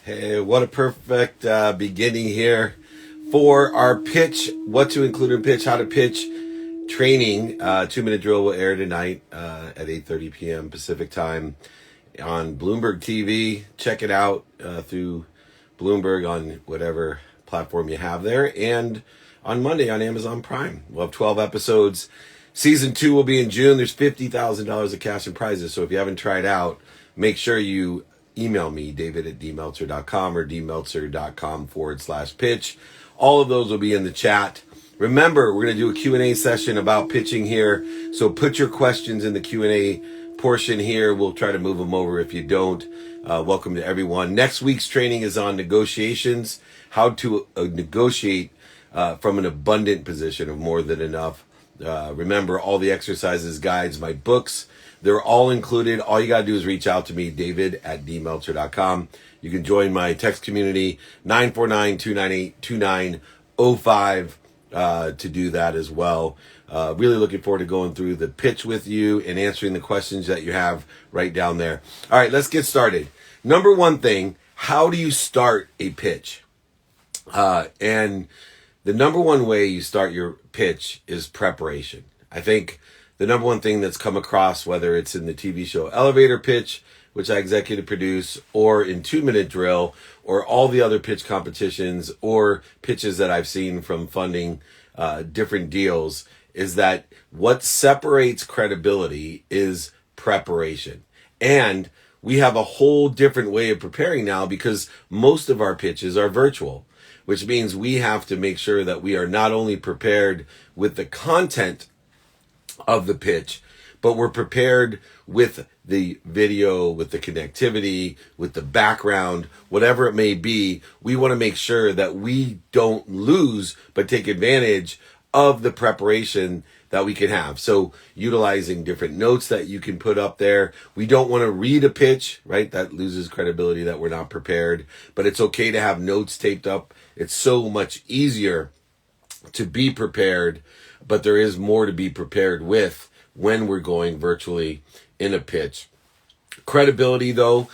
Hey, what a perfect beginning here for our pitch, what to include in pitch, how to pitch training. 2-minute drill will air tonight at 8:30 p.m. Pacific time on Bloomberg TV. Check it out through Bloomberg on whatever platform you have there. And on Monday on Amazon Prime. We'll have 12 episodes. Season 2 will be in June. There's $50,000 of cash and prizes. So if you haven't tried out, make sure you email me, david@dmeltzer.com or dmeltzer.com/pitch. All of those will be in the chat. Remember, we're going to do a Q&A session about pitching here. So put your questions in the Q&A portion here. We'll try to move them over if you don't. Welcome to everyone. Next week's training is on negotiations, how to negotiate from an abundant position of more than enough. Remember, all the exercises, guides, my books, they're all included. All you got to do is reach out to me, david@dmeltzer.com. You can join my text community, 949-298-2905, to do that as well. Really looking forward to going through the pitch with you and answering the questions that you have right down there. All right, let's get started. Number one thing, how do you start a pitch? And the number one way you start your pitch is preparation. I think the number one thing that's come across, whether it's in the TV show Elevator Pitch, which I executive produce, or in 2-minute drill, or all the other pitch competitions, or pitches that I've seen from funding different deals, is that what separates credibility is preparation. And we have a whole different way of preparing now because most of our pitches are virtual, which means we have to make sure that we are not only prepared with the content of the pitch, but we're prepared with the video, with the connectivity, with the background, whatever it may be. We want to make sure that we don't lose, but take advantage of the preparation that we can have. So utilizing different notes that you can put up there. We don't want to read a pitch, right? That loses credibility that we're not prepared, but it's okay to have notes taped up. It's so much easier to be prepared, but there is more to be prepared with when we're going virtually in a pitch. Credibility, though,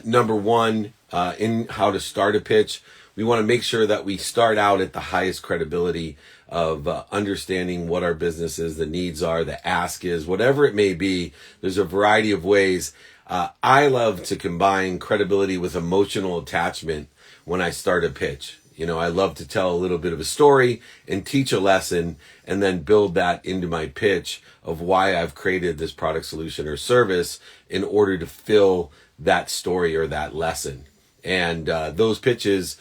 number one, in how to start a pitch, we want to make sure that we start out at the highest credibility of understanding what our business is, the needs are, the ask is, whatever it may be. There's a variety of ways. I love to combine credibility with emotional attachment when I start a pitch. You know, I love to tell a little bit of a story and teach a lesson and then build that into my pitch of why I've created this product, solution, or service in order to fill that story or that lesson. And those pitches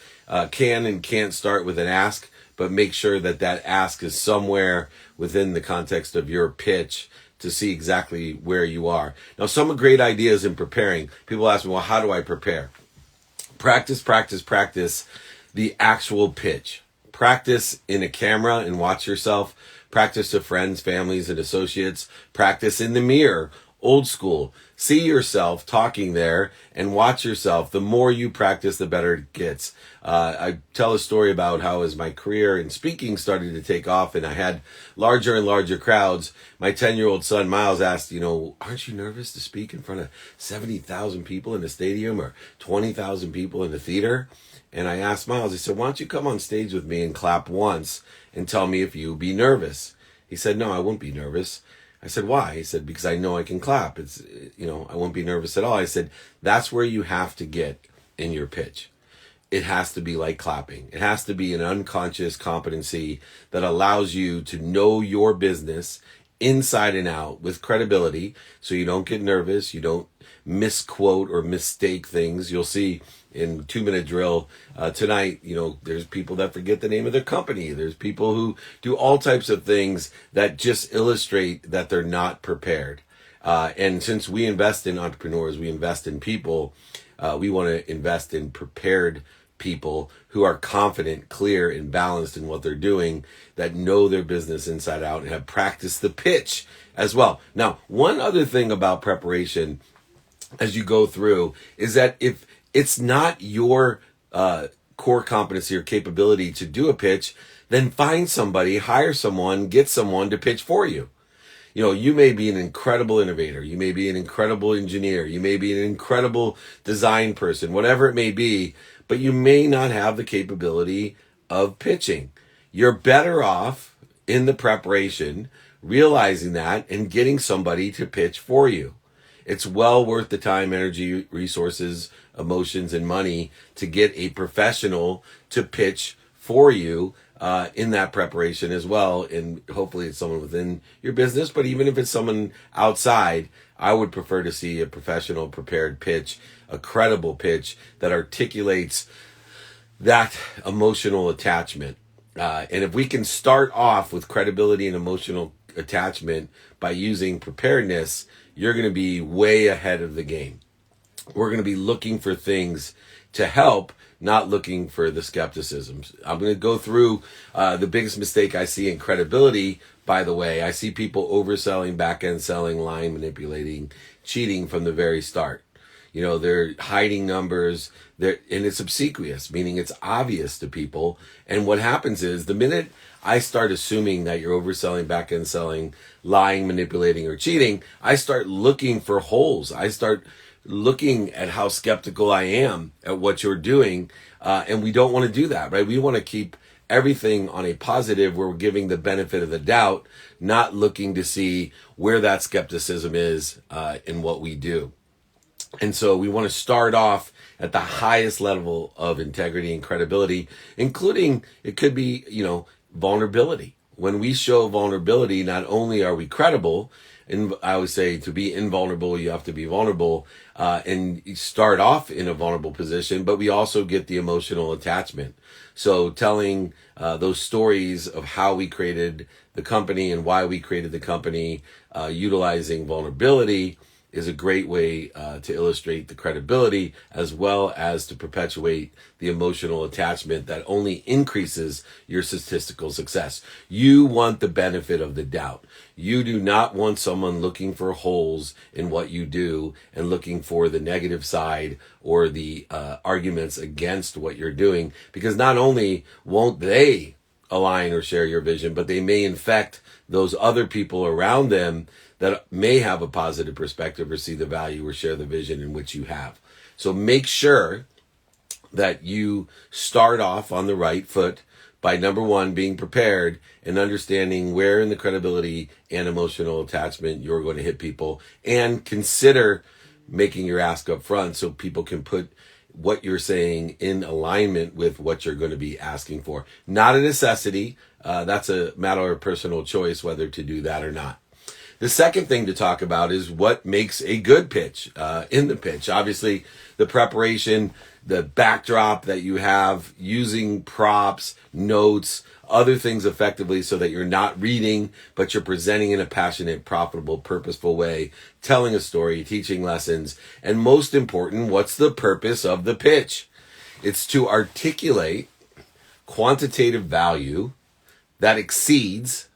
can and can't start with an ask, but make sure that that ask is somewhere within the context of your pitch to see exactly where you are. Now, some great ideas in preparing. People ask me, well, how do I prepare? Practice the actual pitch. Practice in a camera and watch yourself. Practice to friends, families, and associates. Practice in the mirror, old school. See yourself talking there and watch yourself. The more you practice, the better it gets. I tell a story about how as my career in speaking started to take off and I had larger and larger crowds, my 10-year-old son, Miles, asked, aren't you nervous to speak in front of 70,000 people in a stadium or 20,000 people in the theater? And I asked Miles, I said, why don't you come on stage with me and clap once and tell me if you'd be nervous? He said, no, I won't be nervous. I said, why? He said, because I know I can clap. I won't be nervous at all. I said, that's where you have to get in your pitch. It has to be like clapping. It has to be an unconscious competency that allows you to know your business inside and out with credibility so you don't get nervous, you don't misquote or mistake things. You'll see in 2-minute drill tonight, there's people that forget the name of their company. There's people who do all types of things that just illustrate that they're not prepared. And since we invest in entrepreneurs, we invest in people, we want to invest in prepared people who are confident, clear, and balanced in what they're doing, that know their business inside out and have practiced the pitch as well. Now, one other thing about preparation as you go through is that if it's not your core competency or capability to do a pitch, then find somebody, hire someone, get someone to pitch for you. You may be an incredible innovator. You may be an incredible engineer. You may be an incredible design person, whatever it may be, but you may not have the capability of pitching. You're better off in the preparation, realizing that and getting somebody to pitch for you. It's well worth the time, energy, resources, emotions, and money to get a professional to pitch for you in that preparation as well. And hopefully it's someone within your business, but even if it's someone outside, I would prefer to see a professional prepared pitch, a credible pitch that articulates that emotional attachment. And if we can start off with credibility and emotional attachment by using preparedness, you're going to be way ahead of the game. We're going to be looking for things to help, not looking for the skepticism. I'm going to go through the biggest mistake I see in credibility. By the way, I see people overselling, back-end selling, lying, manipulating, cheating from the very start. They're hiding numbers, and it's obsequious, meaning it's obvious to people. And what happens is the minute I start assuming that you're overselling, back-end selling, lying, manipulating, or cheating, I start looking for holes. I start looking at how skeptical I am at what you're doing. And we don't want to do that, right? We want to keep everything on a positive where we're giving the benefit of the doubt, not looking to see where that skepticism is in what we do. And so we want to start off at the highest level of integrity and credibility, including it could be, vulnerability. When we show vulnerability, not only are we credible, and I always say to be invulnerable, you have to be vulnerable and start off in a vulnerable position, but we also get the emotional attachment. So telling those stories of how we created the company and why we created the company, utilizing vulnerability is a great way to illustrate the credibility as well as to perpetuate the emotional attachment that only increases your statistical success. You want the benefit of the doubt. You do not want someone looking for holes in what you do and looking for the negative side or the arguments against what you're doing, because not only won't they align or share your vision, but they may infect those other people around them that may have a positive perspective or see the value or share the vision in which you have. So make sure that you start off on the right foot by, number one, being prepared and understanding where in the credibility and emotional attachment you're going to hit people, and consider making your ask up front so people can put what you're saying in alignment with what you're going to be asking for. Not a necessity. That's a matter of personal choice whether to do that or not. The second thing to talk about is what makes a good pitch in the pitch. Obviously, the preparation, the backdrop that you have, using props, notes, other things effectively so that you're not reading, but you're presenting in a passionate, profitable, purposeful way, telling a story, teaching lessons, and most important, what's the purpose of the pitch? It's to articulate quantitative value that exceeds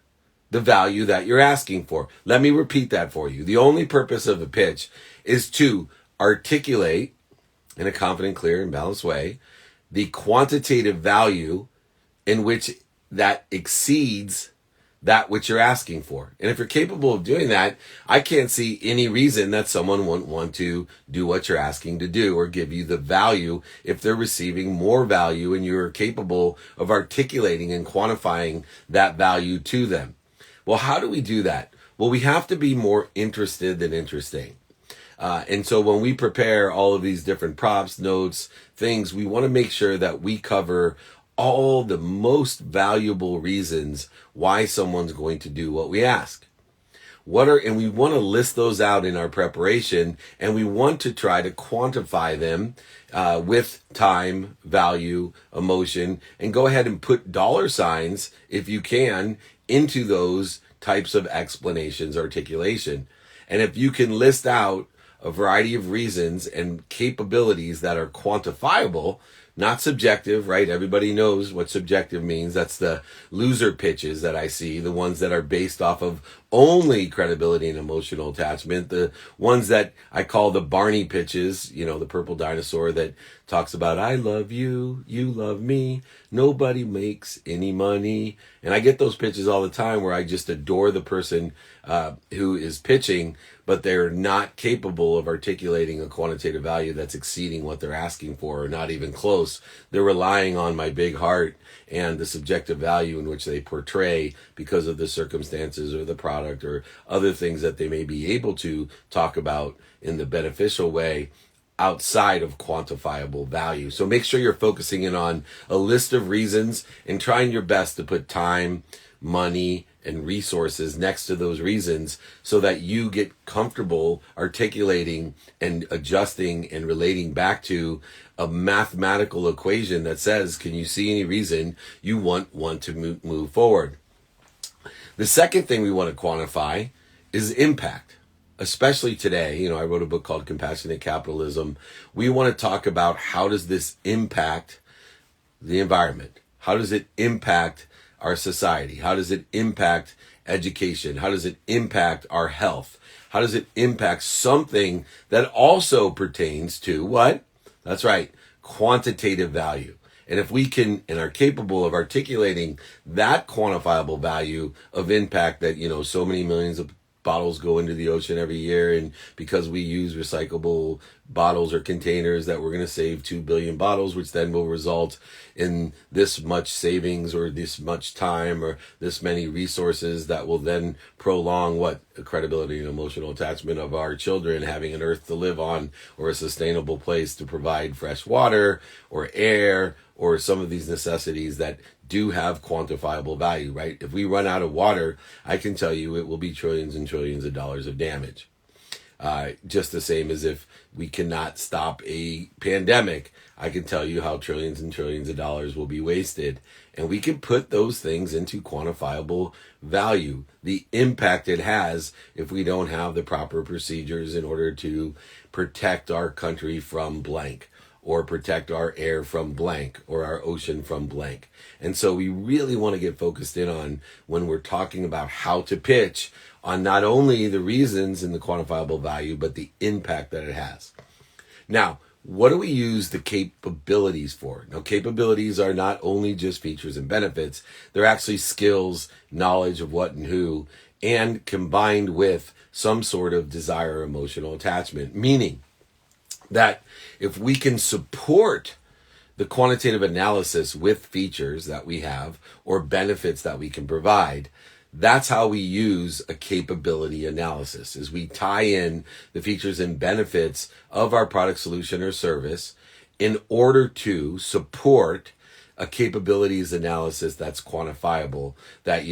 the value that you're asking for. Let me repeat that for you. The only purpose of a pitch is to articulate in a confident, clear, and balanced way the quantitative value in which that exceeds that which you're asking for. And if you're capable of doing that, I can't see any reason that someone wouldn't want to do what you're asking to do or give you the value if they're receiving more value and you're capable of articulating and quantifying that value to them. Well, how do we do that? Well, we have to be more interested than interesting. And so when we prepare all of these different props, notes, things, we want to make sure that we cover all the most valuable reasons why someone's going to do what we ask. And we want to list those out in our preparation, and we want to try to quantify them with time, value, emotion, and go ahead and put dollar signs, if you can, into those types of explanations, articulation. And if you can list out a variety of reasons and capabilities that are quantifiable, not subjective, right? Everybody knows what subjective means. That's the loser pitches that I see, the ones that are based off of only credibility and emotional attachment, the ones that I call the Barney pitches, the purple dinosaur that talks about, I love you, you love me, nobody makes any money. And I get those pitches all the time where I just adore the person who is pitching, but they're not capable of articulating a quantitative value that's exceeding what they're asking for, or not even close. They're relying on my big heart and the subjective value in which they portray because of the circumstances or the product or other things that they may be able to talk about in the beneficial way outside of quantifiable value. So make sure you're focusing in on a list of reasons and trying your best to put time, money, and resources next to those reasons so that you get comfortable articulating and adjusting and relating back to a mathematical equation that says, can you see any reason you want to move forward? The second thing we want to quantify is impact. Especially today, I wrote a book called Compassionate Capitalism. We want to talk about how does this impact the environment? How does it impact our society? How does it impact education? How does it impact our health? How does it impact something that also pertains to what? That's right, quantitative value. And if we can and are capable of articulating that quantifiable value of impact that, so many millions of bottles go into the ocean every year, and because we use recyclable bottles or containers that we're going to save 2 billion bottles, which then will result in this much savings or this much time or this many resources that will then prolong what credibility and emotional attachment of our children having an earth to live on or a sustainable place to provide fresh water or air or some of these necessities that do have quantifiable value, right? If we run out of water, I can tell you it will be trillions and trillions of dollars of damage. Just the same as if we cannot stop a pandemic, I can tell you how trillions and trillions of dollars will be wasted. And we can put those things into quantifiable value. The impact it has if we don't have the proper procedures in order to protect our country from blank, or protect our air from blank, or our ocean from blank. And so we really want to get focused in on, when we're talking about how to pitch, on not only the reasons and the quantifiable value, but the impact that it has. Now, what do we use the capabilities for? Now, capabilities are not only just features and benefits, they're actually skills, knowledge of what and who, and combined with some sort of desire or emotional attachment, meaning that if we can support the quantitative analysis with features that we have or benefits that we can provide, that's how we use a capability analysis, is we tie in the features and benefits of our product, solution, or service in order to support a capabilities analysis that's quantifiable, that,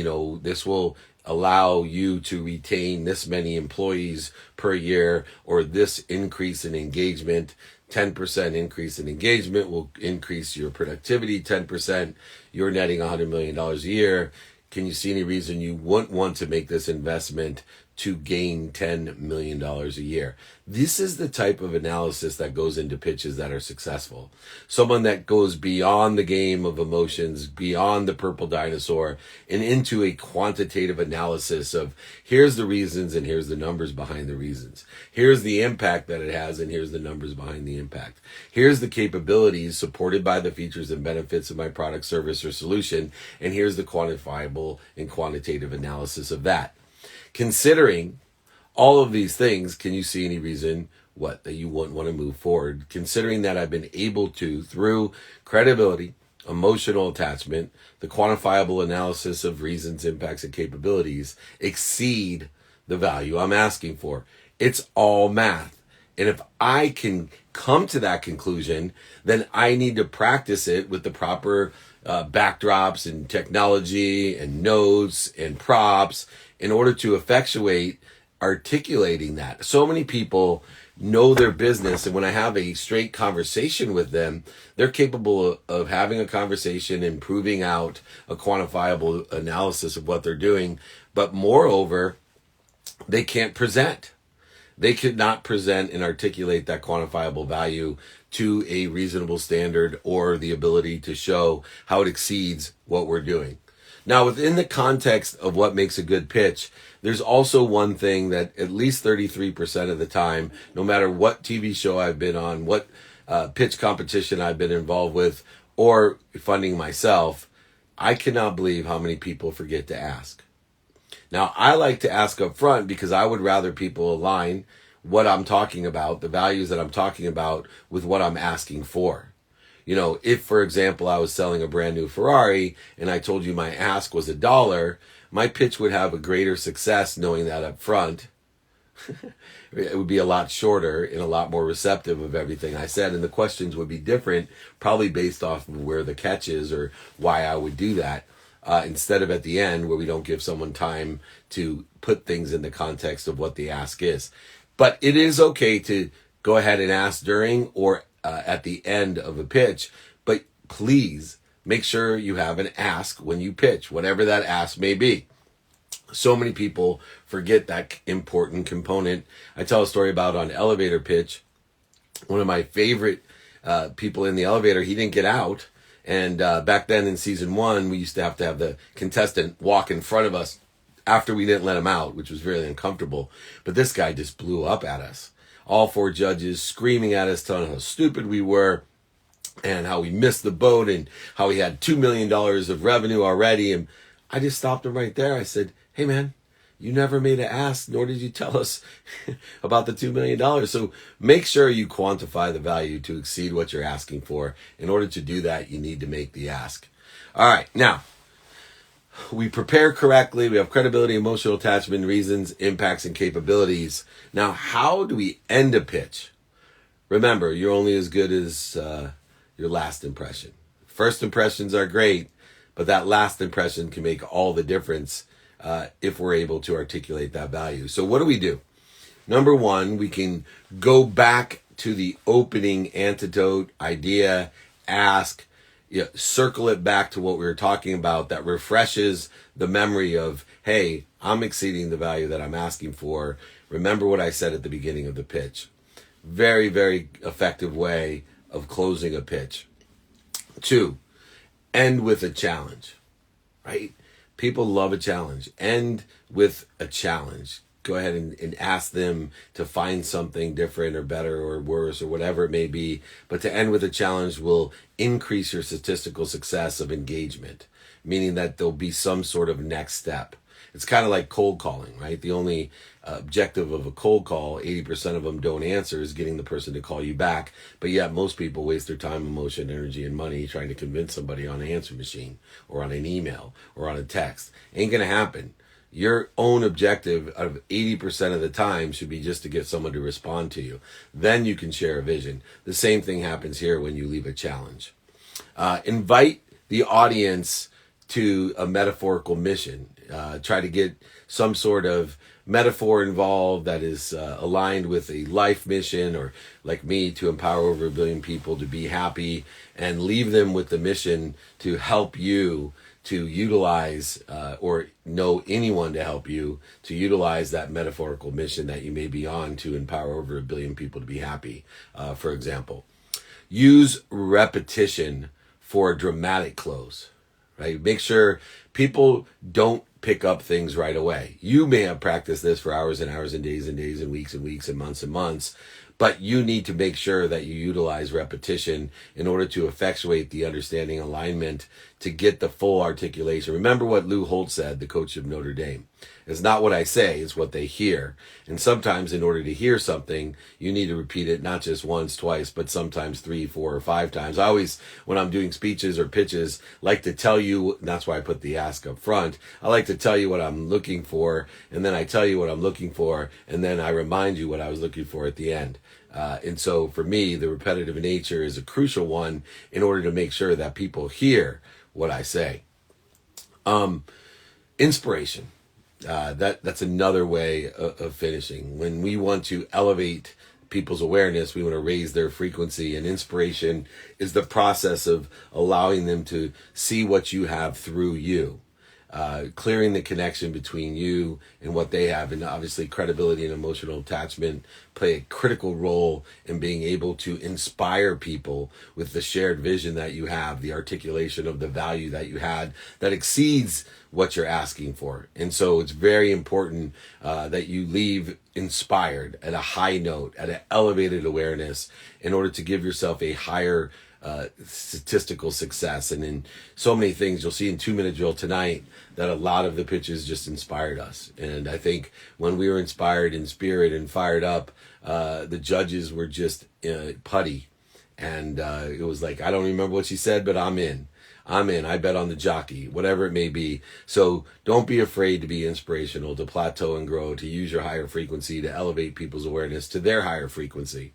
this will allow you to retain this many employees per year, or this increase in engagement. 10% increase in engagement will increase your productivity 10%. You're netting $100 million a year. Can you see any reason you wouldn't want to make this investment to gain $10 million a year? This is the type of analysis that goes into pitches that are successful. Someone that goes beyond the game of emotions, beyond the purple dinosaur, and into a quantitative analysis of, here's the reasons and here's the numbers behind the reasons. Here's the impact that it has and here's the numbers behind the impact. Here's the capabilities supported by the features and benefits of my product, service, or solution, and here's the quantifiable and quantitative analysis of that. Considering all of these things, can you see any reason that you wouldn't want to move forward? Considering that I've been able to, through credibility, emotional attachment, the quantifiable analysis of reasons, impacts, and capabilities, exceed the value I'm asking for. It's all math. And if I can come to that conclusion, then I need to practice it with the proper backdrops and technology and notes and props in order to effectuate articulating that. So many people know their business, and when I have a straight conversation with them, they're capable of having a conversation and proving out a quantifiable analysis of what they're doing. But moreover, they can't present. They could not present and articulate that quantifiable value to a reasonable standard or the ability to show how it exceeds what we're doing. Now, within the context of what makes a good pitch, there's also one thing that at least 33% of the time, no matter what TV show I've been on, what pitch competition I've been involved with, or funding myself, I cannot believe how many people forget to ask. Now, I like to ask up front because I would rather people align what I'm talking about, the values that I'm talking about, with what I'm asking for. You know, if, for example, I was selling a brand new Ferrari and I told you my ask was $1, my pitch would have a greater success knowing that up front. It would be a lot shorter and a lot more receptive of everything I said. And the questions would be different, probably based off of where the catch is or why I would do that. Instead of at the end where we don't give someone time to put things in the context of what the ask is. But it is okay to go ahead and ask during or at the end of a pitch, but please make sure you have an ask when you pitch, whatever that ask may be. So many people forget that important component. I tell a story about on elevator pitch. One of my favorite people in the elevator, he didn't get out. And back then in season 1, we used to have the contestant walk in front of us after we didn't let him out, which was really uncomfortable. But this guy just blew up at us. All 4 judges screaming at us, telling how stupid we were and how we missed the boat and how he had $2 million of revenue already. And I just stopped him right there. I said, hey, man, you never made an ask, nor did you tell us about the $2 million. So make sure you quantify the value to exceed what you're asking for. In order to do that, you need to make the ask. All right. Now, we prepare correctly. We have credibility, emotional attachment, reasons, impacts, and capabilities. Now, how do we end a pitch? Remember, you're only as good as your last impression. First impressions are great, but that last impression can make all the difference if we're able to articulate that value. So what do? Number 1, we can go back to the opening antidote, idea, ask, circle it back to what we were talking about that refreshes the memory of, hey, I'm exceeding the value that I'm asking for. Remember what I said at the beginning of the pitch. Very, very effective way of closing a pitch. 2, end with a challenge, right? People love a challenge. End with a challenge. Go ahead and ask them to find something different or better or worse or whatever it may be. But to end with a challenge will increase your statistical success of engagement, meaning that there'll be some sort of next step. It's kind of like cold calling, right? The only objective of a cold call, 80% of them don't answer, is getting the person to call you back. But yet most people waste their time, emotion, energy, and money trying to convince somebody on an answer machine or on an email or on a text. Ain't going to happen. Your own objective of 80% of the time should be just to get someone to respond to you. Then you can share a vision. The same thing happens here when you leave a challenge. Invite the audience to a metaphorical mission. Try to get some sort of metaphor involved that is aligned with a life mission, or like me, to empower over 1 billion people to be happy, and leave them with the mission to help you to utilize or know anyone to help you to utilize that metaphorical mission that you may be on to empower over 1 billion people to be happy. For example, use repetition for a dramatic close, right? Make sure people don't pick up things right away. You may have practiced this for hours and hours and days and weeks and months, but you need to make sure that you utilize repetition in order to effectuate the understanding alignment to get the full articulation. Remember what Lou Holt said, the coach of Notre Dame. It's not what I say, it's what they hear. And sometimes in order to hear something, you need to repeat it not just once, twice, but sometimes 3, 4, or 5 times. I always, when I'm doing speeches or pitches, like to tell you, and that's why I put the ask up front, I like to tell you what I'm looking for, and then I tell you what I'm looking for, and then I remind you what I was looking for at the end. And so for me, the repetitive nature is a crucial one in order to make sure that people hear what I say. Inspiration. That's another way of finishing. When we want to elevate people's awareness, we want to raise their frequency, and inspiration is the process of allowing them to see what you have through you. clearing the connection between you and what they have. And obviously credibility and emotional attachment play a critical role in being able to inspire people with the shared vision that you have, the articulation of the value that you had that exceeds what you're asking for. And so it's very important that you leave inspired at a high note, at an elevated awareness, in order to give yourself a higher statistical success. And in so many things, you'll see in 2-minute drill tonight that a lot of the pitches just inspired us. And I think when we were inspired in spirit and fired up, the judges were just putty. And it was like, I don't remember what she said, but I'm in. I bet on the jockey, whatever it may be. So don't be afraid to be inspirational, to plateau and grow, to use your higher frequency, to elevate people's awareness to their higher frequency.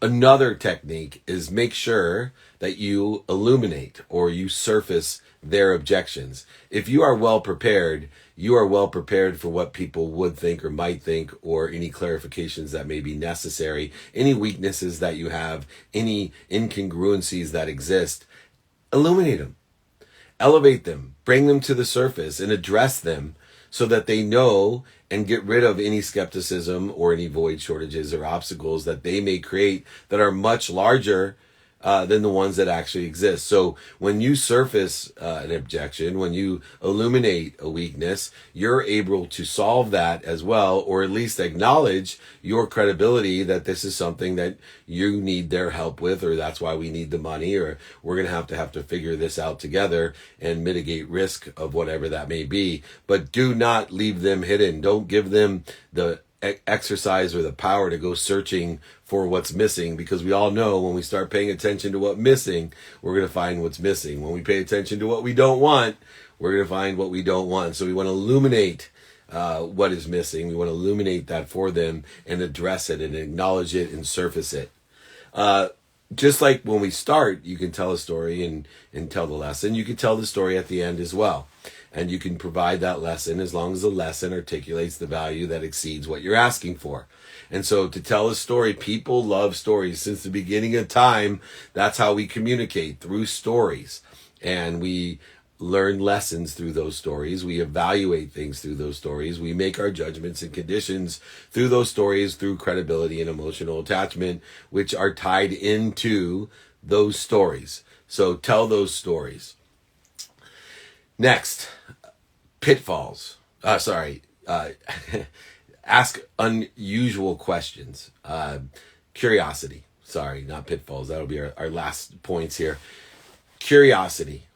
Another technique is make sure that you illuminate or you surface their objections. If you are well prepared, you are well prepared for what people would think or might think, or any clarifications that may be necessary, any weaknesses that you have, any incongruencies that exist. Illuminate them, elevate them, bring them to the surface and address them so that they know and get rid of any skepticism or any void shortages or obstacles that they may create that are much larger than the ones that actually exist. So when you surface an objection, when you illuminate a weakness, you're able to solve that as well, or at least acknowledge your credibility that this is something that you need their help with, or that's why we need the money, or we're going to have to figure this out together and mitigate risk of whatever that may be. But do not leave them hidden. Don't give them the exercise or the power to go searching for what's missing, because we all know when we start paying attention to what's missing, we're going to find what's missing. When we pay attention to what we don't want, we're going to find what we don't want. So we want to illuminate what is missing. We want to illuminate that for them and address it and acknowledge it and surface it. Just like when we start, you can tell a story and tell the lesson. You can tell the story at the end as well. And you can provide that lesson as long as the lesson articulates the value that exceeds what you're asking for. And so to tell a story, people love stories. Since the beginning of time, that's how we communicate, through stories. And we learn lessons through those stories. We evaluate things through those stories. We make our judgments and conditions through those stories, through credibility and emotional attachment, which are tied into those stories. So tell those stories. Next, pitfalls. Ask unusual questions. Curiosity. Sorry, not pitfalls. That'll be our last points here. Curiosity.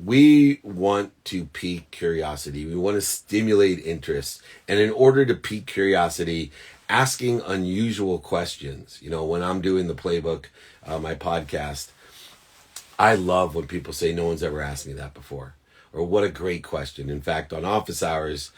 We want to pique curiosity. We want to stimulate interest. And in order to pique curiosity, asking unusual questions. You know, when I'm doing the playbook, my podcast, I love when people say, no one's ever asked me that before. Or what a great question. In fact, on office hours,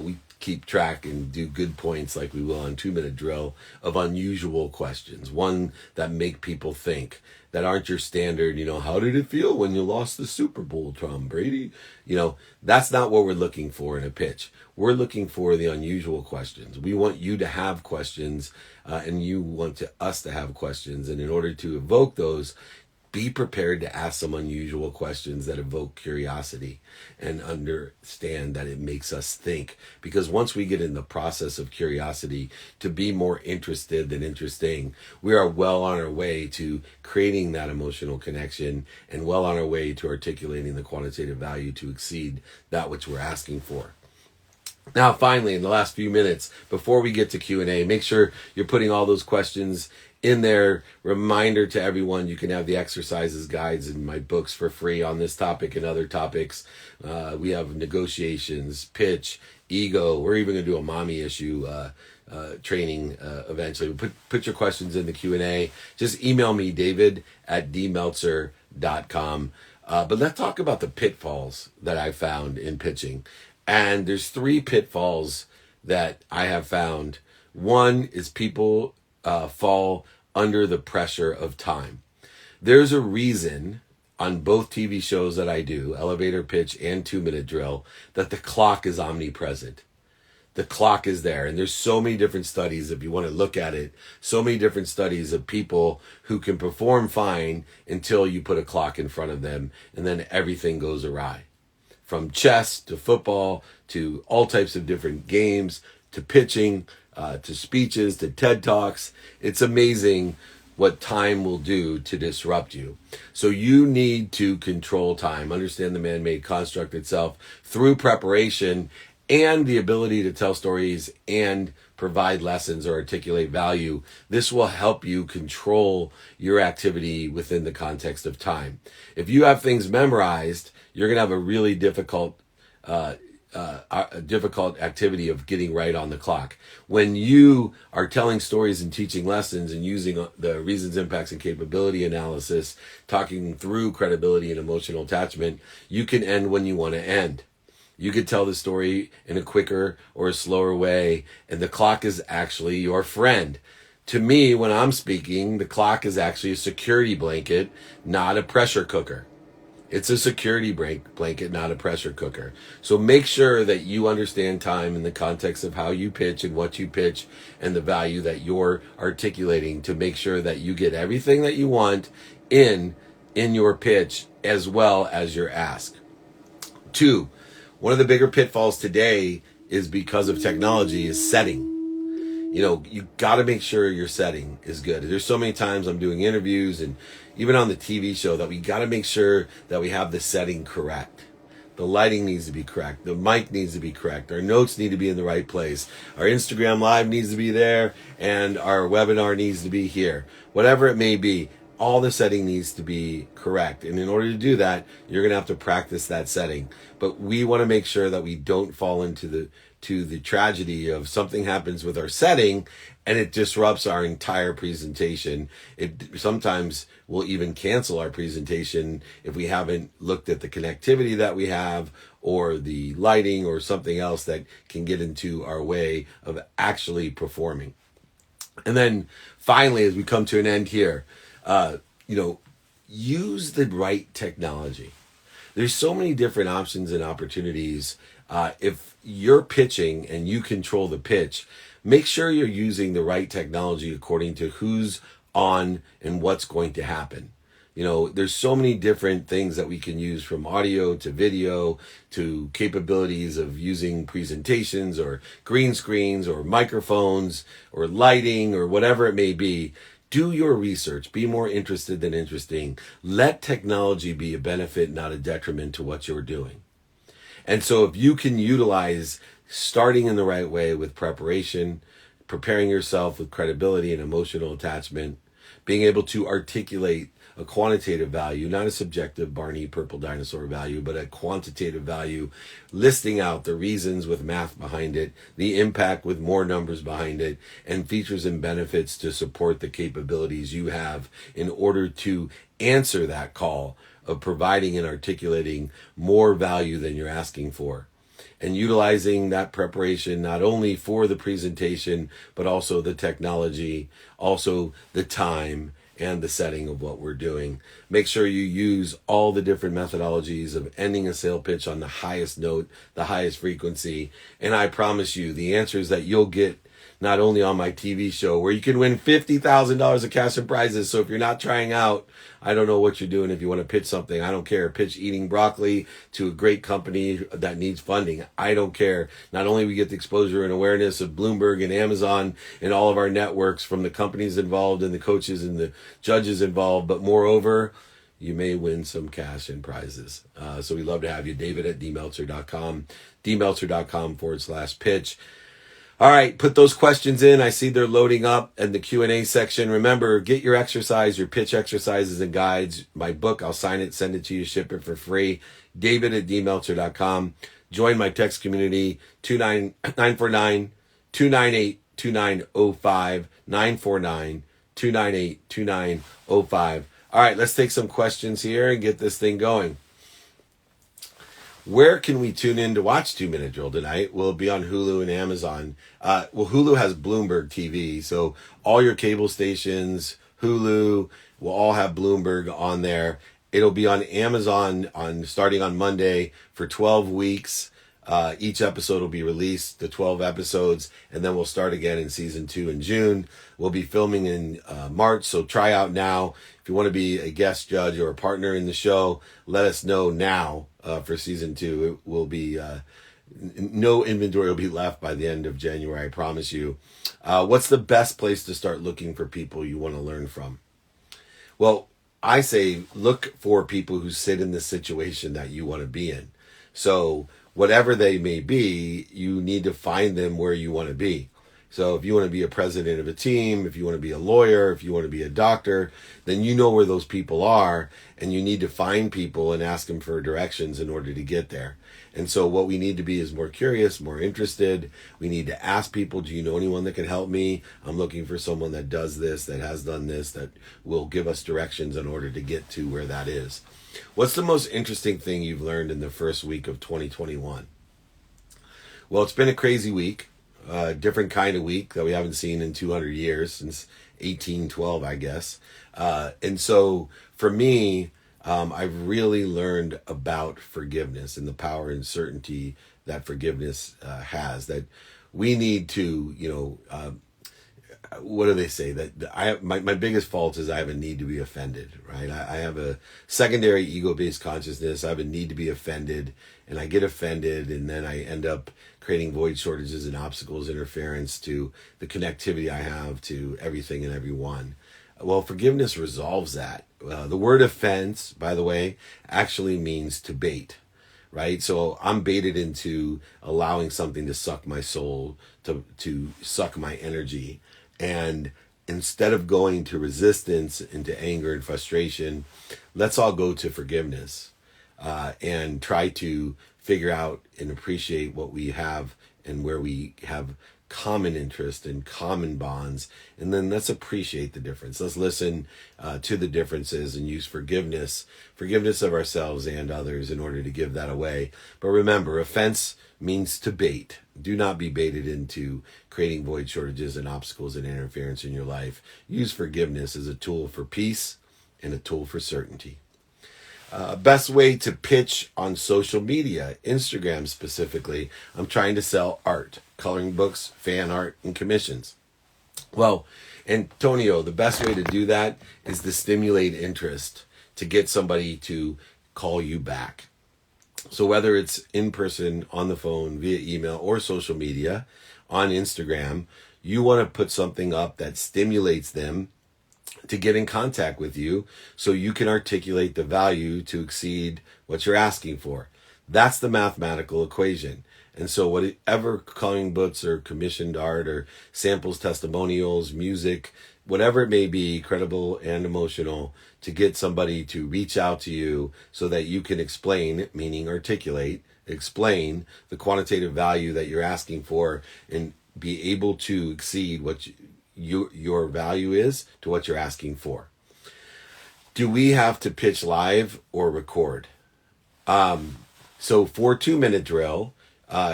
we keep track and do good points like we will on 2-minute drill of unusual questions. One that make people think, that aren't your standard, you know, how did it feel when you lost the Super Bowl, Tom Brady? You know, that's not what we're looking for in a pitch. We're looking for the unusual questions. We want you to have questions and you want us to have questions. And in order to evoke those, be prepared to ask some unusual questions that evoke curiosity and understand that it makes us think. Because once we get in the process of curiosity to be more interested than interesting, we are well on our way to creating that emotional connection and well on our way to articulating the quantitative value to exceed that which we're asking for. Now, finally, in the last few minutes, before we get to Q&A, make sure you're putting all those questions in there. Reminder to everyone, you can have the exercises, guides, and my books for free on this topic and other topics. We have negotiations, pitch, ego. We're even going to do a mommy issue training eventually. Put your questions in the Q&A. Just email me, david@dmeltzer.com. But let's talk about the pitfalls that I found in pitching. And there's 3 pitfalls that I have found. One is people fall under the pressure of time. There's a reason on both TV shows that I do, Elevator Pitch and 2-minute drill, that the clock is omnipresent. the clock is there. And there's so many different studies, if you want to look at it, so many different studies of people who can perform fine until you put a clock in front of them, and then everything goes awry. From chess to football to all types of different games to pitching to speeches to TED Talks. It's amazing what time will do to disrupt you. So you need to control time, understand the man-made construct itself through preparation and the ability to tell stories and provide lessons or articulate value. This will help you control your activity within the context of time. If you have things memorized, you're going to have a really difficult activity of getting right on the clock. When you are telling stories and teaching lessons and using the reasons, impacts, and capability analysis, talking through credibility and emotional attachment, you can end when you want to end. You could tell the story in a quicker or a slower way, and the clock is actually your friend. To me, when I'm speaking, the clock is actually a security blanket, not a pressure cooker. It's a security blanket, not a pressure cooker. So make sure that you understand time in the context of how you pitch and what you pitch and the value that you're articulating to make sure that you get everything that you want in your pitch as well as your ask. 2, one of the bigger pitfalls today is because of technology is setting. You got to make sure your setting is good. There's so many times I'm doing interviews and even on the TV show that we got to make sure that we have the setting correct. The lighting needs to be correct. The mic needs to be correct. Our notes need to be in the right place. Our Instagram Live needs to be there, and our webinar needs to be here. Whatever it may be, all the setting needs to be correct. And in order to do that, you're going to have to practice that setting. But we want to make sure that we don't fall into the tragedy of something happens with our setting and it disrupts our entire presentation. It sometimes will even cancel our presentation if we haven't looked at the connectivity that we have or the lighting or something else that can get into our way of actually performing. And then finally, as we come to an end here, use the right technology. There's so many different options and opportunities. If you're pitching and you control the pitch, make sure you're using the right technology according to who's on and what's going to happen. There's so many different things that we can use, from audio to video to capabilities of using presentations or green screens or microphones or lighting or whatever it may be. Do your research. Be more interested than interesting. Let technology be a benefit, not a detriment to what you're doing. And so if you can utilize starting in the right way with preparation, preparing yourself with credibility and emotional attachment, being able to articulate a quantitative value, not a subjective Barney purple dinosaur value, but a quantitative value, listing out the reasons with math behind it, the impact with more numbers behind it, and features and benefits to support the capabilities you have in order to answer that call of providing and articulating more value than you're asking for. And utilizing that preparation not only for the presentation, but also the technology, also the time, and the setting of what we're doing. Make sure you use all the different methodologies of ending a sale pitch on the highest note, the highest frequency. And I promise you, the answers that you'll get not only on my TV show, where you can win $50,000 of cash and prizes. So if you're not trying out, I don't know what you're doing. If you want to pitch something, I don't care. Pitch eating broccoli to a great company that needs funding. I don't care. Not only we get the exposure and awareness of Bloomberg and Amazon and all of our networks from the companies involved and the coaches and the judges involved, but moreover, you may win some cash and prizes. So we'd love to have you. David at dmeltzer.com, dmeltzer.com/pitch. All right, put those questions in. I see they're loading up in the Q&A section. Remember, get your exercise, your pitch exercises and guides. My book, I'll sign it, send it to you, ship it for free. David at dmeltzer.com. Join my text community, 949-298-2905, 949-298-2905. All right, let's take some questions here and get this thing going. Where can we tune in to watch 2 Minute Drill tonight? Will it be on Hulu and Amazon? Hulu has Bloomberg TV, so all your cable stations, Hulu, will all have Bloomberg on there. It'll be on Amazon starting on Monday for 12 weeks. Each episode will be released, the 12 episodes, and then we'll start again in season 2 in June. We'll be filming in March, so try out now. If you want to be a guest judge or a partner in the show, let us know now for season 2. It will be no inventory will be left by the end of January, I promise you. What's the best place to start looking for people you want to learn from? Well, I say look for people who sit in the situation that you want to be in. So whatever they may be, you need to find them where you want to be. So if you want to be a president of a team, if you want to be a lawyer, if you want to be a doctor, then you know where those people are, and you need to find people and ask them for directions in order to get there. And so what we need to be is more curious, more interested. We need to ask people, do you know anyone that can help me? I'm looking for someone that does this, that has done this, that will give us directions in order to get to where that is. What's the most interesting thing you've learned in the first week of 2021? Well, it's been a crazy week. Different kind of week that we haven't seen in 200 years, since 1812, I guess. And so for me, I've really learned about forgiveness and the power and certainty that forgiveness has. That we need to, what do they say? That my biggest fault is I have a need to be offended, right? I have a secondary ego-based consciousness. I have a need to be offended, and I get offended, and then I end up creating void, shortages, and obstacles, interference to the connectivity I have to everything and everyone. Well, forgiveness resolves that. The word offense, by the way, actually means to bait, right? So I'm baited into allowing something to suck my soul, to suck my energy. And instead of going to resistance, into anger and frustration, let's all go to forgiveness and try to figure out and appreciate what we have and where we have common interest and common bonds. And then let's appreciate the difference. Let's listen to the differences and use forgiveness of ourselves and others in order to give that away. But remember, offense means to bait. Do not be baited into creating void, shortages, and obstacles and interference in your life. Use forgiveness as a tool for peace and a tool for certainty. Best way to pitch on social media, Instagram specifically. I'm trying to sell art, coloring books, fan art, and commissions. Well, Antonio, the best way to do that is to stimulate interest, to get somebody to call you back. So whether it's in person, on the phone, via email, or social media, on Instagram, you want to put something up that stimulates them to get in contact with you so you can articulate the value to exceed what you're asking for. That's the mathematical equation. And so whatever coloring books or commissioned art or samples, testimonials, music, whatever it may be, credible and emotional, to get somebody to reach out to you so that you can explain, meaning articulate, explain the quantitative value that you're asking for and be able to exceed what your value is to what you're asking for. Do we have to pitch live or record? So for 2-minute drill,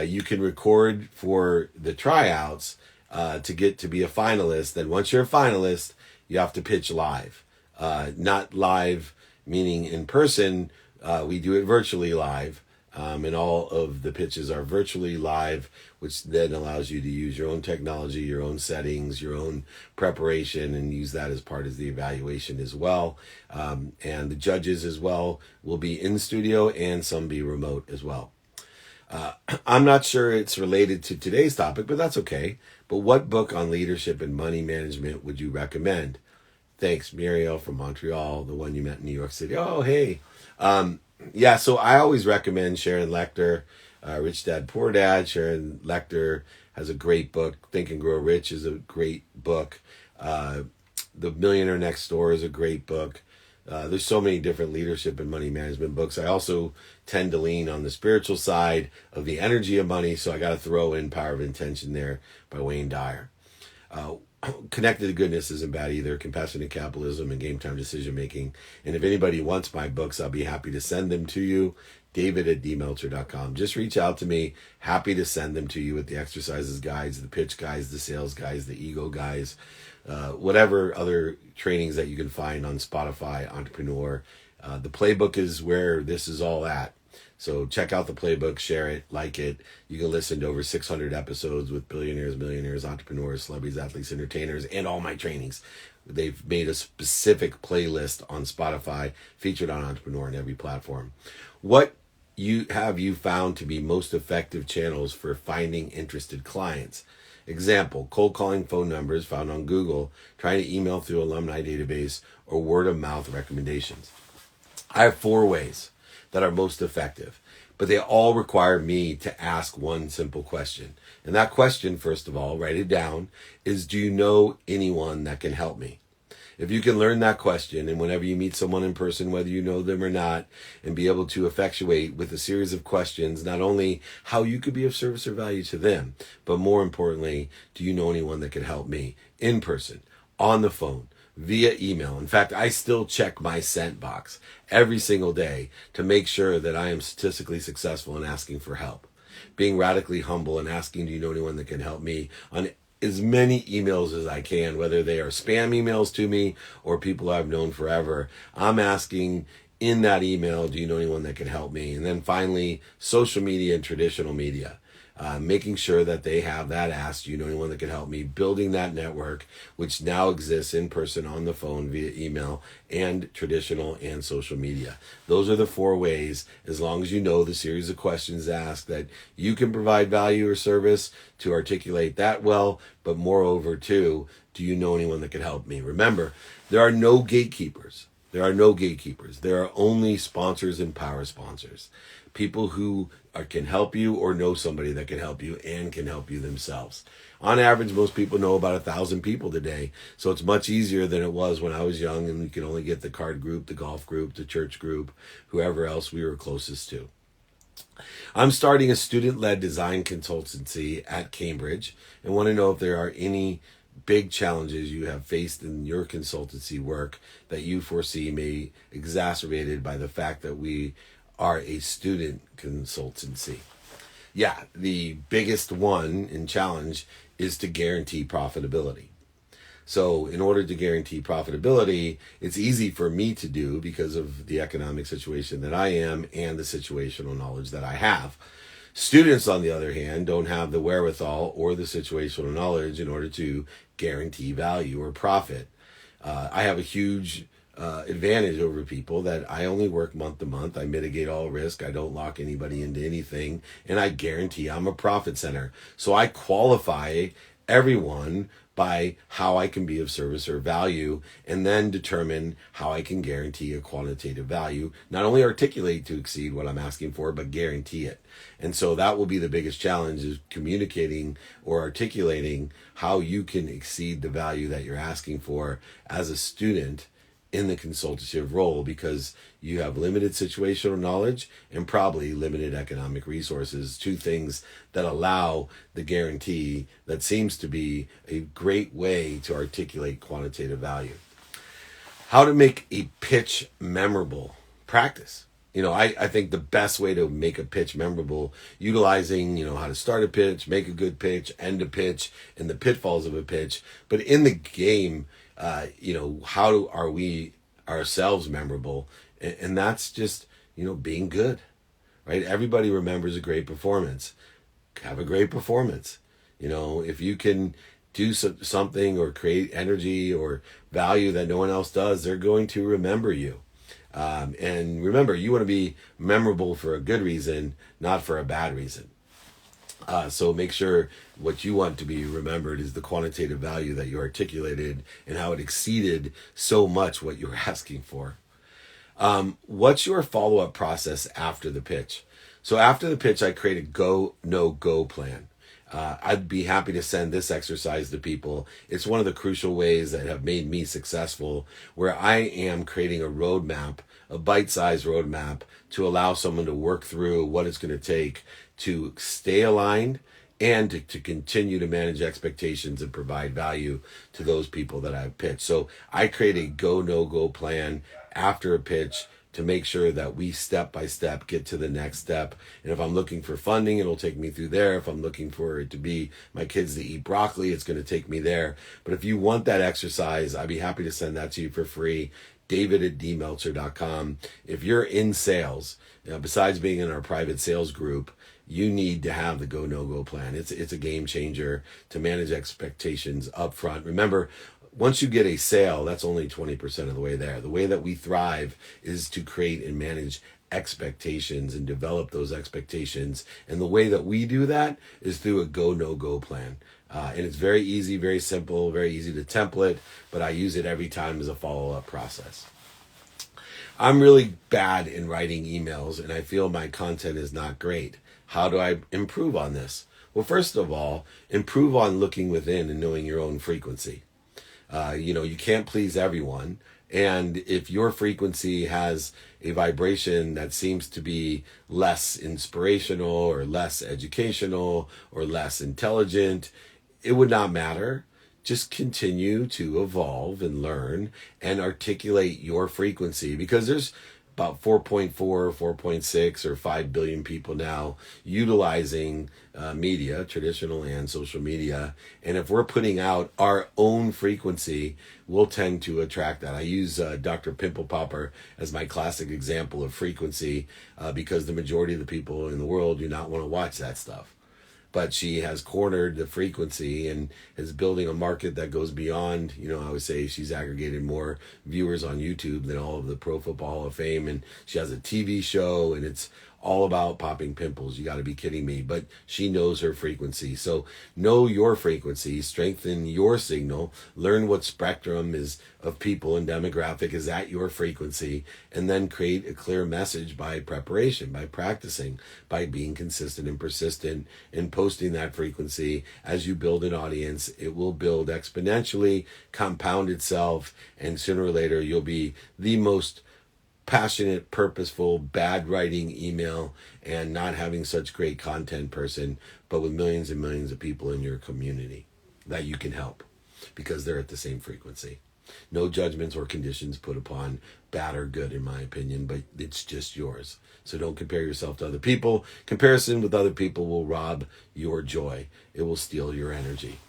you can record for the tryouts to get to be a finalist. Then once you're a finalist, you have to pitch live. Not live meaning in person. We do it virtually live. And all of the pitches are virtually live, which then allows you to use your own technology, your own settings, your own preparation, and use that as part of the evaluation as well. And the judges as well will be in studio and some be remote as well. I'm not sure it's related to today's topic, but that's okay. But what book on leadership and money management would you recommend? Thanks, Muriel from Montreal, the one you met in New York City. Oh, hey. Yeah, so I always recommend Sharon Lechter, Rich Dad, Poor Dad. Sharon Lechter has a great book. Think and Grow Rich is a great book. The Millionaire Next Door is a great book. There's so many different leadership and money management books. I also tend to lean on the spiritual side of the energy of money, so I got to throw in Power of Intention there by Wayne Dyer. Connected to Goodness isn't bad either. Compassionate Capitalism and Game Time Decision Making. And if anybody wants my books, I'll be happy to send them to you. David@dmeltzer.com. Just reach out to me. Happy to send them to you with the exercises guides, the pitch guides, the sales guides, the ego guides, whatever other trainings that you can find on Spotify, Entrepreneur. The playbook is where this is all at. So check out the playbook, share it, like it. You can listen to over 600 episodes with billionaires, millionaires, entrepreneurs, celebrities, athletes, entertainers, and all my trainings. They've made a specific playlist on Spotify featured on Entrepreneur on every platform. What you found to be most effective channels for finding interested clients? Example, cold calling phone numbers found on Google, trying to email through alumni database, or word of mouth recommendations. I have 4 ways that are most effective, but they all require me to ask one simple question. And that question, first of all, write it down, is do you know anyone that can help me? If you can learn that question, and whenever you meet someone in person, whether you know them or not, and be able to effectuate with a series of questions, not only how you could be of service or value to them, but more importantly, do you know anyone that can help me in person, on the phone, via email? In fact, I still check my sent box every single day to make sure that I am statistically successful in asking for help. Being radically humble and asking, do you know anyone that can help me, on as many emails as I can, whether they are spam emails to me or people I've known forever. I'm asking in that email, do you know anyone that can help me? And then finally, social media and traditional media. Making sure that they have that ask, do you know anyone that can help me? Building that network, which now exists in person, on the phone, via email, and traditional and social media. Those are the 4 ways, as long as you know the series of questions asked, that you can provide value or service to articulate that well, but moreover too, do you know anyone that can help me? Remember, there are no gatekeepers. There are no gatekeepers. There are only sponsors and power sponsors. People who can help you or know somebody that can help you and can help you themselves. On average, most people know about 1,000 people today. So it's much easier than it was when I was young and we could only get the card group, the golf group, the church group, whoever else we were closest to. I'm starting a student-led design consultancy at Cambridge and want to know if there are any big challenges you have faced in your consultancy work that you foresee may be exacerbated by the fact that we are a student consultancy. Yeah, the biggest one and challenge is to guarantee profitability. So in order to guarantee profitability, it's easy for me to do because of the economic situation that I am and the situational knowledge that I have. Students, on the other hand, don't have the wherewithal or the situational knowledge in order to guarantee value or profit. I have a huge advantage over people that I only work month to month. I mitigate all risk. I don't lock anybody into anything. And I guarantee I'm a profit center. So I qualify everyone by how I can be of service or value, and then determine how I can guarantee a quantitative value, not only articulate to exceed what I'm asking for, but guarantee it. And so that will be the biggest challenge, is communicating or articulating how you can exceed the value that you're asking for as a student in the consultative role, because you have limited situational knowledge and probably limited economic resources, 2 things that allow the guarantee that seems to be a great way to articulate quantitative value. How to make a pitch memorable. Practice. I think the best way to make a pitch memorable, utilizing, how to start a pitch, make a good pitch, end a pitch, and the pitfalls of a pitch. But in the game, how are we ourselves memorable? And that's just, being good, right? Everybody remembers a great performance. Have a great performance. If you can do something or create energy or value that no one else does, they're going to remember you. And remember, you want to be memorable for a good reason, not for a bad reason. So make sure what you want to be remembered is the quantitative value that you articulated and how it exceeded so much what you were asking for. What's your follow-up process after the pitch? So after the pitch, I create a go, no go plan. I'd be happy to send this exercise to people. It's one of the crucial ways that have made me successful, where I am creating a roadmap, a bite-sized roadmap, to allow someone to work through what it's going to take to stay aligned and to continue to manage expectations and provide value to those people that I've pitched. So I create a go, no go plan after a pitch to make sure that we step by step get to the next step. And if I'm looking for funding, it'll take me through there. If I'm looking for it to be my kids to eat broccoli, it's going to take me there. But if you want that exercise, I'd be happy to send that to you for free. David@dmeltzer.com. If you're in sales, besides being in our private sales group, you need to have the go, no go plan. It's a game changer to manage expectations up front. Remember, once you get a sale, that's only 20% of the way there. The way that we thrive is to create and manage expectations and develop those expectations. And the way that we do that is through a go, no go plan. And it's very easy, very simple, very easy to template, but I use it every time as a follow-up process. I'm really bad in writing emails, and I feel my content is not great. How do I improve on this? Well, first of all, improve on looking within and knowing your own frequency. You can't please everyone. And if your frequency has a vibration that seems to be less inspirational or less educational or less intelligent, it would not matter. Just continue to evolve and learn and articulate your frequency, because there's about 4.4, 4.6, or 5 billion people now utilizing media, traditional and social media. And if we're putting out our own frequency, we'll tend to attract that. I use Dr. Pimple Popper as my classic example of frequency because the majority of the people in the world do not want to watch that stuff. But she has cornered the frequency and is building a market that goes beyond, I would say she's aggregated more viewers on YouTube than all of the Pro Football Hall of Fame. And she has a TV show, and it's all about popping pimples. You got to be kidding me. But she knows her frequency. So know your frequency, strengthen your signal, learn what spectrum is of people and demographic is at your frequency, and then create a clear message by preparation, by practicing, by being consistent and persistent in posting that frequency. As you build an audience, it will build exponentially, compound itself, and sooner or later you'll be the most passionate, purposeful, bad writing email and not having such great content person, but with millions and millions of people in your community that you can help because they're at the same frequency. No judgments or conditions put upon bad or good, in my opinion, but it's just yours. So don't compare yourself to other people. Comparison with other people will rob your joy. It will steal your energy.